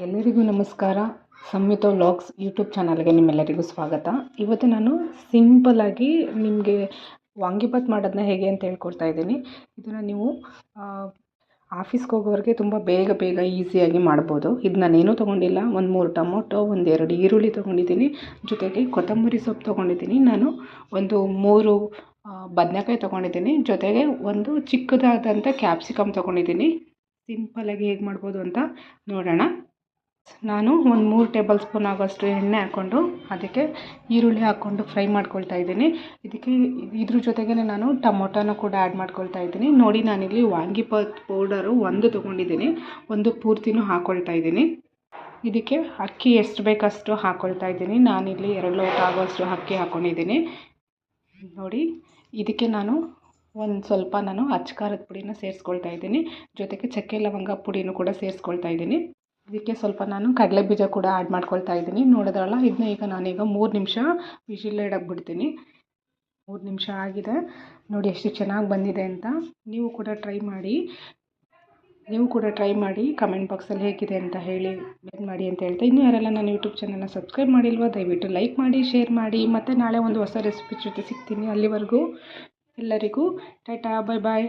ಎಲ್ಲರಿಗೂ ನಮಸ್ಕಾರ. ಸಂಯುಕ್ತ vlogs YouTube ಚಾನಲ್ಗೆ ನಿಮ್ಮೆಲ್ಲರಿಗೂ ಸ್ವಾಗತ. ಇವತ್ತು ನಾನು ಸಿಂಪಲ್ಲಾಗಿ ನಿಮಗೆ ವಾಂಗಿಬಾತ್ ಮಾಡೋದನ್ನ ಹೇಗೆ ಅಂತ ಹೇಳ್ಕೊಡ್ತಾ ಇದ್ದೀನಿ. ಇದನ್ನು ನೀವು ಆಫೀಸ್ಗೆ ಹೋಗೋರಿಗೆ ತುಂಬ ಬೇಗ ಈಸಿಯಾಗಿ ಮಾಡ್ಬೋದು. ಇದು ನಾನೇನೂ ತೊಗೊಂಡಿಲ್ಲ. ಒಂದು 3 ಟೊಮೊಟೊ, 1-2 ಈರುಳ್ಳಿ ತೊಗೊಂಡಿದ್ದೀನಿ. ಜೊತೆಗೆ ಕೊತ್ತಂಬರಿ ಸೊಪ್ಪು ತೊಗೊಂಡಿದ್ದೀನಿ. ನಾನು ಒಂದು 3 ಬದನೆಕಾಯಿ ತೊಗೊಂಡಿದ್ದೀನಿ. ಜೊತೆಗೆ ಒಂದು ಚಿಕ್ಕದಾದಂಥ ಕ್ಯಾಪ್ಸಿಕಮ್ ತೊಗೊಂಡಿದ್ದೀನಿ. ಸಿಂಪಲ್ಲಾಗಿ ಹೇಗೆ ಮಾಡ್ಬೋದು ಅಂತ ನೋಡೋಣ. ನಾನು ಒಂದು 3 ಟೇಬಲ್ ಸ್ಪೂನ್ ಆಗೋಷ್ಟು ಎಣ್ಣೆ ಹಾಕ್ಕೊಂಡು ಅದಕ್ಕೆ ಈರುಳ್ಳಿ ಹಾಕ್ಕೊಂಡು ಫ್ರೈ ಮಾಡ್ಕೊಳ್ತಾ ಇದ್ದೀನಿ. ಇದ್ರ ಜೊತೆಗೇ ನಾನು ಟೊಮೊಟೊನ ಕೂಡ ಆ್ಯಡ್ ಮಾಡ್ಕೊಳ್ತಾ ಇದ್ದೀನಿ. ನೋಡಿ, ನಾನಿಲ್ಲಿ ವಾಂಗಿಬಾತ್ ಪೌಡರು 1 ತೊಗೊಂಡಿದ್ದೀನಿ. 1 ಪೂರ್ತಿನೂ ಹಾಕ್ಕೊಳ್ತಾ ಇದ್ದೀನಿ. ಇದಕ್ಕೆ ಅಕ್ಕಿ ಎಷ್ಟು ಬೇಕಷ್ಟು ಹಾಕ್ಕೊಳ್ತಾ ಇದ್ದೀನಿ. ನಾನಿಲ್ಲಿ 2 ಲೋಟ ಆಗೋಷ್ಟು ಅಕ್ಕಿ ಹಾಕ್ಕೊಂಡಿದ್ದೀನಿ. ನೋಡಿ, ಇದಕ್ಕೆ ನಾನು ಸ್ವಲ್ಪ ಅಚ್ಚ ಖಾರದ ಪುಡಿನ ಸೇರಿಸ್ಕೊಳ್ತಾ ಇದ್ದೀನಿ. ಜೊತೆಗೆ ಚಕ್ಕೆ ಲವಂಗ ಪುಡಿನೂ ಕೂಡ ಸೇರಿಸ್ಕೊಳ್ತಾ ಇದ್ದೀನಿ. ಇದಕ್ಕೆ ಸ್ವಲ್ಪ ನಾನು ಕಡಲೆ ಬೀಜ ಕೂಡ ಆ್ಯಡ್ ಮಾಡ್ಕೊಳ್ತಾ ಇದ್ದೀನಿ. ನೋಡಿದ್ರಲ್ಲ, ಇದನ್ನ ನಾನೀಗ 3 ನಿಮಿಷ ವಿಷಿಲ್ ಇಡಕ್ಕೆ ಬಿಡ್ತೀನಿ. 3 ನಿಮಿಷ ಆಗಿದೆ. ನೋಡಿ ಎಷ್ಟು ಚೆನ್ನಾಗಿ ಬಂದಿದೆ ಅಂತ. ನೀವು ಕೂಡ ಟ್ರೈ ಮಾಡಿ ಕಮೆಂಟ್ ಬಾಕ್ಸಲ್ಲಿ ಹೇಗಿದೆ ಅಂತ ಹೇಳಿ ಮಾಡಿ ಅಂತ ಹೇಳ್ತಾ, ಇನ್ನೂ ಯಾರೆಲ್ಲ ನನ್ನ ಯೂಟ್ಯೂಬ್ ಚಾನಲ್ನ ಸಬ್ಸ್ಕ್ರೈಬ್ ಮಾಡಿಲ್ವ, ದಯವಿಟ್ಟು ಲೈಕ್ ಮಾಡಿ, ಶೇರ್ ಮಾಡಿ. ಮತ್ತು ನಾಳೆ ಒಂದು ಹೊಸ ರೆಸಿಪಿ ಜೊತೆ ಸಿಗ್ತೀನಿ. ಅಲ್ಲಿವರೆಗೂ ಎಲ್ಲರಿಗೂ ಟಾಟಾ, ಬಾಯ್ ಬಾಯ್.